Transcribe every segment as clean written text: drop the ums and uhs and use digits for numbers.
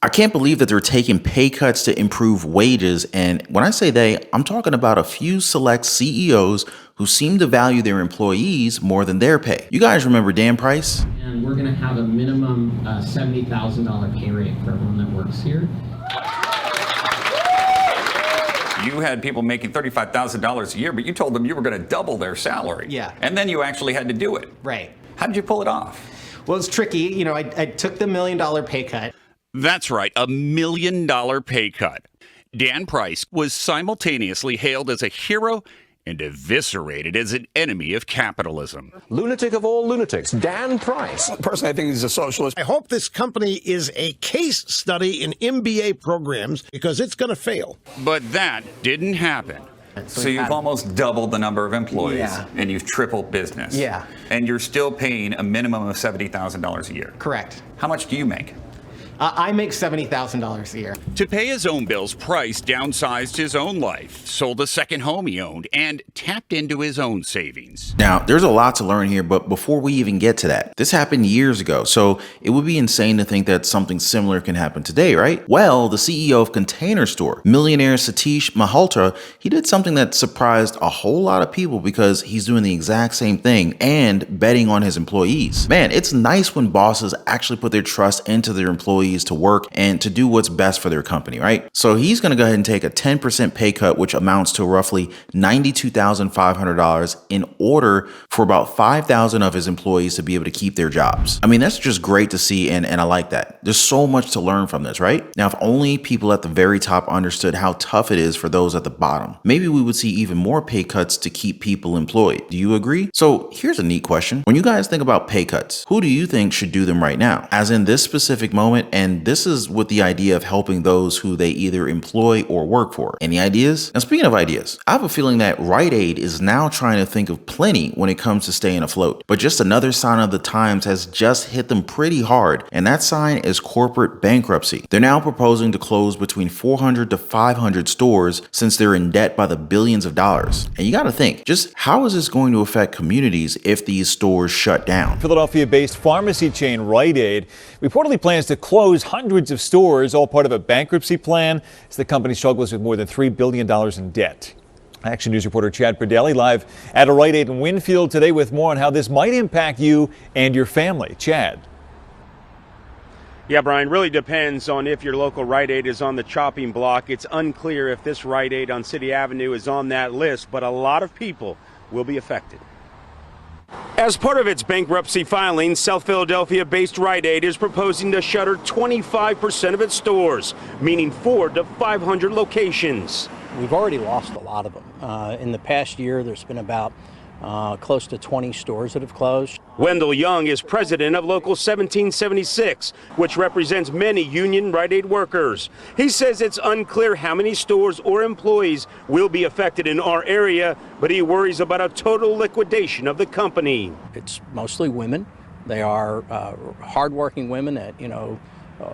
I can't believe that they're taking pay cuts to improve wages. And when I say they, I'm talking about a few select CEOs who seem to value their employees more than their pay. You guys remember Dan Price? And we're gonna have a minimum $70,000 pay rate for everyone that works here. You had people making $35,000 a year, but you told them you were going to double their salary. Yeah. And then you actually had to do it. Right. How did you pull it off? Well, it's tricky. You know, I took the $1 million pay cut. That's right, $1 million pay cut. Dan Price was simultaneously hailed as a hero and eviscerated as an enemy of capitalism. Lunatic of all lunatics, Dan Price. Personally, I think he's a socialist. I hope this company is a case study in MBA programs because it's going to fail. But that didn't happen. So you've almost doubled the number of employees, Yeah. and you've tripled business. Yeah. And you're still paying a minimum of $70,000 a year. Correct. How much do you make? I make $70,000 a year. To pay his own bills, Price downsized his own life, sold a second home he owned, and tapped into his own savings. Now, there's a lot to learn here, but before we even get to that, this happened years ago, so it would be insane to think that something similar can happen today, right? Well, the CEO of Container Store, millionaire Satish Malhotra, he did something that surprised a whole lot of people because he's doing the exact same thing and betting on his employees. Man, it's nice when bosses actually put their trust into their employees to work and to do what's best for their company, right? So he's going to go ahead and take a 10% pay cut, which amounts to roughly $92,500 in order for about 5,000 of his employees to be able to keep their jobs. I mean, that's just great to see, and I like that. There's so much to learn from this, right? Now, if only people at the very top understood how tough it is for those at the bottom, maybe we would see even more pay cuts to keep people employed. Do you agree? So here's a neat question. When you guys think about pay cuts, who do you think should do them right now? As in this specific moment, and this is with the idea of helping those who they either employ or work for. Any ideas? Now, speaking of ideas, I have a feeling that Rite Aid is now trying to think of plenty when it comes to staying afloat. But just another sign of the times has just hit them pretty hard, and that sign is corporate bankruptcy. They're now proposing to close between 400 to 500 stores since they're in debt by the billions of dollars. And you got to think, just how is this going to affect communities if these stores shut down? Philadelphia-based pharmacy chain Rite Aid reportedly plans to close hundreds of stores, all part of a bankruptcy plan, as the company struggles with more than $3 billion in debt. Action News reporter Chad Perdelli live at a Rite Aid in Winfield today with more on how this might impact you and your family. Chad. Yeah, Brian, really depends on if your local Rite Aid is on the chopping block. It's unclear if this Rite Aid on City Avenue is on that list, but a lot of people will be affected. As part of its bankruptcy filing, South Philadelphia-based Rite Aid is proposing to shutter 25% of its stores, meaning 400 to 500 locations. We've already lost a lot of them. In the past year, there's been about close to 20 stores that have closed. Wendell Young is president of Local 1776, which represents many union Rite Aid workers. He says it's unclear how many stores or employees will be affected in our area, but he worries about a total liquidation of the company. It's mostly women. They are hardworking women that,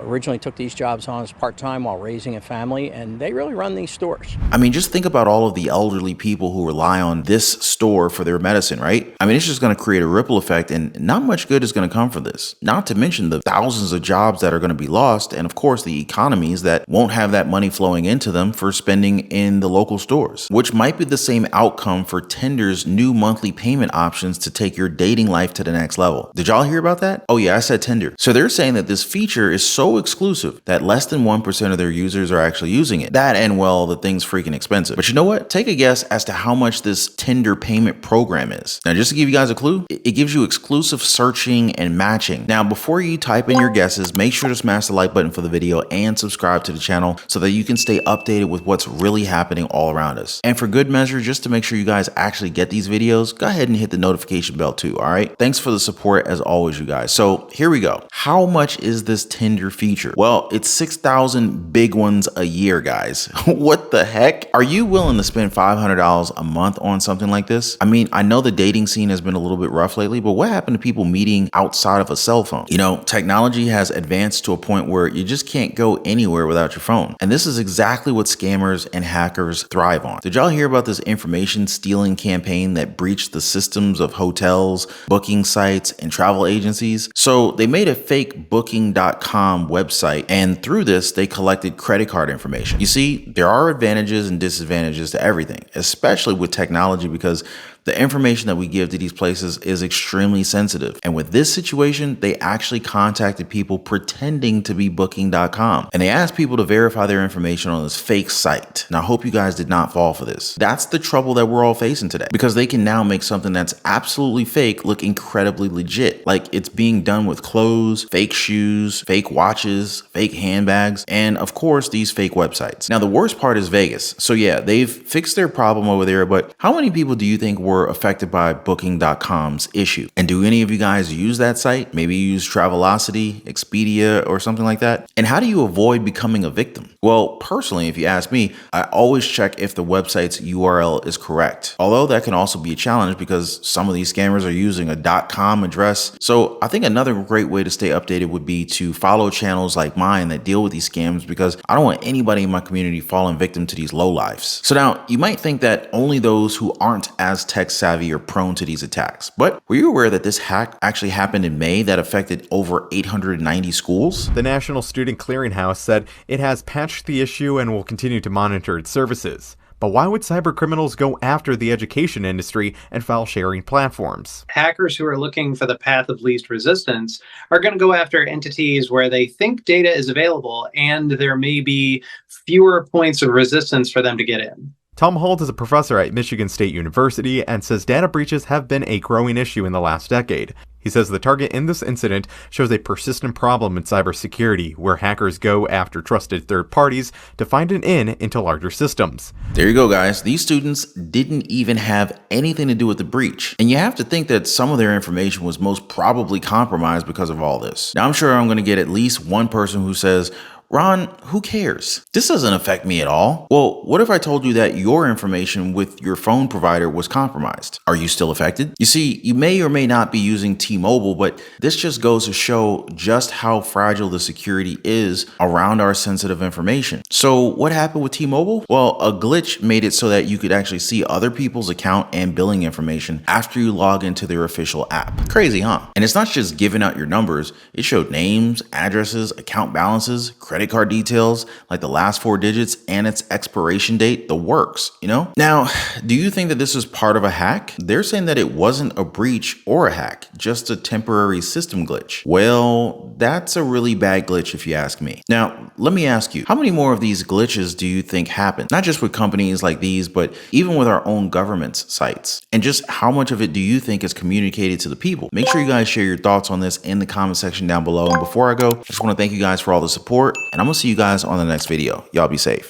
originally took these jobs on as part-time while raising a family, and they really run these stores. I mean, just think about all of the elderly people who rely on this store for their medicine, right? I mean, it's just going to create a ripple effect, and not much good is going to come from this. Not to mention the thousands of jobs that are going to be lost, and of course the economies that won't have that money flowing into them for spending in the local stores, which might be the same outcome for Tinder's new monthly payment options to take your dating life to the next level. Did y'all hear about that? Oh yeah, I said Tinder. So they're saying that this feature is so exclusive that less than 1% of their users are actually using it. That and, well, the thing's freaking expensive. But you know what? Take a guess as to how much this Tinder payment program is. Now, just to give you guys a clue, it gives you exclusive searching and matching. Now, before you type in your guesses, make sure to smash the like button for the video and subscribe to the channel so that you can stay updated with what's really happening all around us. And for good measure, just to make sure you guys actually get these videos, go ahead and hit the notification bell too, all right? Thanks for the support as always, you guys. So here we go. How much is this Tinder feature? Well, it's 6,000 big ones a year, guys. What the heck? Are you willing to spend $500 a month on something like this? I mean, I know the dating scene has been a little bit rough lately, but what happened to people meeting outside of a cell phone? You know, technology has advanced to a point where you just can't go anywhere without your phone. And this is exactly what scammers and hackers thrive on. Did y'all hear about this information stealing campaign that breached the systems of hotels, booking sites, and travel agencies? So they made a fake booking.com booking.com website, and through this, they collected credit card information. You see, there are advantages and disadvantages to everything, especially with technology, because the information that we give to these places is extremely sensitive. And with this situation, they actually contacted people pretending to be booking.com. And they asked people to verify their information on this fake site. Now, I hope you guys did not fall for this. That's the trouble that we're all facing today, because they can now make something that's absolutely fake look incredibly legit. Like it's being done with clothes, fake shoes, fake watches, fake handbags, and of course, these fake websites. Now, the worst part is Vegas. So yeah, they've fixed their problem over there, but how many people do you think were affected by booking.com's issue? And do any of you guys use that site? Maybe you use Travelocity, Expedia, or something like that? And how do you avoid becoming a victim? Well, personally, if you ask me, I always check if the website's URL is correct. Although that can also be a challenge because some of these scammers are using a .com address. So I think another great way to stay updated would be to follow channels like mine that deal with these scams, because I don't want anybody in my community falling victim to these lowlifes. So now you might think that only those who aren't as tech savvy are prone to these attacks. But were you aware that this hack actually happened in May that affected over 890 schools? The National Student Clearinghouse said it has patched the issue and will continue to monitor its services. But why would cybercriminals go after the education industry and file-sharing platforms? Hackers who are looking for the path of least resistance are going to go after entities where they think data is available and there may be fewer points of resistance for them to get in. Tom Holt is a professor at Michigan State University and says data breaches have been a growing issue in the last decade. He says the target in this incident shows a persistent problem in cybersecurity, where hackers go after trusted third parties to find an in into larger systems. There you go, guys. These students didn't even have anything to do with the breach. And you have to think that some of their information was most probably compromised because of all this. Now, I'm sure I'm going to get at least one person who says, Ron, who cares? This doesn't affect me at all. Well, what if I told you that your information with your phone provider was compromised? Are you still affected? You see, you may or may not be using T-Mobile, but this just goes to show just how fragile the security is around our sensitive information. So what happened with T-Mobile? Well, a glitch made it so that you could actually see other people's account and billing information after you log into their official app. Crazy, huh? And it's not just giving out your numbers. It showed names, addresses, account balances, credit card details, like the last 4 digits and its expiration date, the works, you know? Now, do you think that this is part of a hack? They're saying that it wasn't a breach or a hack, just a temporary system glitch. Well, that's a really bad glitch if you ask me. Now, let me ask you, how many more of these glitches do you think happen? Not just with companies like these, but even with our own government's sites. And just how much of it do you think is communicated to the people? Make sure you guys share your thoughts on this in the comment section down below. And before I go, I just want to thank you guys for all the support, and I'm gonna see you guys on the next video. Y'all be safe.